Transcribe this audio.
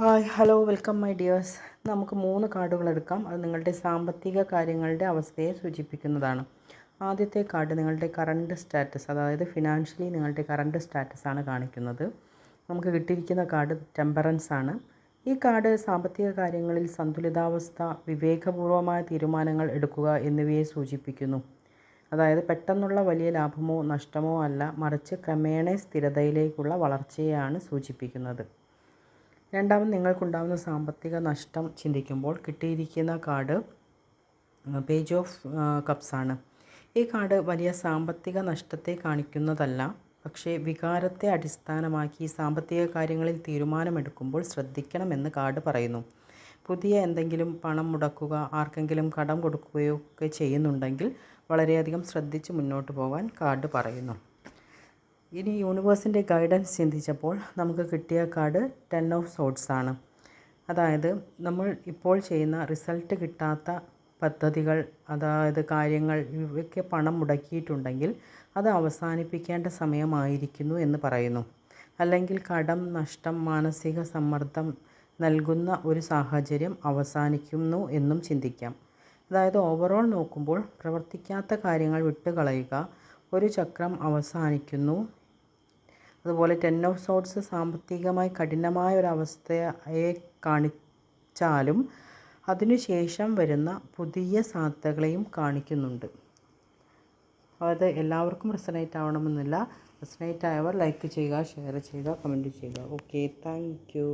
Hi hello welcome my dears. നമുക്ക് 3 കാർഡുകൾ എടുക്കാം. അത് നിങ്ങളുടെ സാമ്പത്തിക കാര്യങ്ങളുടെ അവസ്ഥയെ സൂചിപ്പിക്കുന്നതാണ്. ആദ്യത്തെ കാർഡ് നിങ്ങളുടെ കറണ്ട് സ്റ്റാറ്റസ്, അതായത് ഫിനാൻഷ്യലി നിങ്ങളുടെ കറണ്ട് സ്റ്റാറ്റസ് ആണ് കാണിക്കുന്നത്. നമുക്ക് കിട്ടിയിരിക്കുന്ന കാർഡ് ടെമ്പറൻസ് ആണ്. ഈ കാർഡ് സാമ്പത്തിക കാര്യങ്ങളിൽ സന്തുലിതാവസ്ഥ, വിവേകപൂർവമായ തീരുമാനങ്ങൾ എടുക്കുക എന്നിവയെ സൂചിപ്പിക്കുന്നു. അതായത് പെട്ടെന്നുള്ള വലിയ ലാഭമോ നഷ്ടമോ അല്ല, മറിച്ച് ക്രമേണ സ്ഥിരതയിലേക്കുള്ള വളർച്ചയെയാണ് സൂചിപ്പിക്കുന്നത്. രണ്ടാമത്, നിങ്ങൾക്കുണ്ടാകുന്ന സാമ്പത്തിക നഷ്ടം ചിന്തിക്കുമ്പോൾ കിട്ടിയിരിക്കുന്ന കാർഡ് പേജ് ഓഫ് കപ്സ് ആണ്. ഈ കാർഡ് വലിയ സാമ്പത്തിക നഷ്ടത്തെ കാണിക്കുന്നതല്ല, പക്ഷേ വികാരത്തെ അടിസ്ഥാനമാക്കി സാമ്പത്തിക കാര്യങ്ങളിൽ തീരുമാനമെടുക്കുമ്പോൾ ശ്രദ്ധിക്കണമെന്ന് കാർഡ് പറയുന്നു. പുതിയ എന്തെങ്കിലും പണം മുടക്കുക, ആർക്കെങ്കിലും കടം കൊടുക്കുകയോ ഒക്കെ ചെയ്യുന്നുണ്ടെങ്കിൽ വളരെയധികം ശ്രദ്ധിച്ച് മുന്നോട്ട് പോകാൻ കാർഡ് പറയുന്നു. ഇനി യൂണിവേഴ്സിൻ്റെ ഗൈഡൻസ് ചിന്തിച്ചപ്പോൾ നമുക്ക് കിട്ടിയ കാർഡ് 10 ഓഫ് സോഡ്സ് ആണ്. അതായത് നമ്മൾ ഇപ്പോൾ ചെയ്യുന്ന റിസൾട്ട് കിട്ടാത്ത പദ്ധതികൾ, അതായത് കാര്യങ്ങൾ, ഇവയ്ക്ക് പണം മുടക്കിയിട്ടുണ്ടെങ്കിൽ അത് അവസാനിപ്പിക്കേണ്ട സമയമായിരിക്കുന്നു എന്ന് പറയുന്നു. അല്ലെങ്കിൽ കടം, നഷ്ടം, മാനസിക സമ്മർദ്ദം നൽകുന്ന ഒരു സാഹചര്യം അവസാനിക്കുന്നു എന്നും ചിന്തിക്കാം. അതായത് ഓവറോൾ നോക്കുമ്പോൾ പ്രവർത്തിക്കാത്ത കാര്യങ്ങൾ വിട്ടുകളയുക, ഒരു ചക്രം അവസാനിക്കുന്നു. അതുപോലെ 10 ഓഫ് സോഡ്സ് സാമ്പത്തികമായി കഠിനമായ ഒരവസ്ഥയെ കാണിച്ചാലും അതിനുശേഷം വരുന്ന പുതിയ സാധ്യതകളെയും കാണിക്കുന്നുണ്ട്. അത് എല്ലാവർക്കും റെസണേറ്റ് ആവണമെന്നില്ല. റെസണേറ്റ് ആയവർ ലൈക്ക് ചെയ്യുക, ഷെയർ ചെയ്യുക, കമൻറ്റ് ചെയ്യുക. Okay, thank you.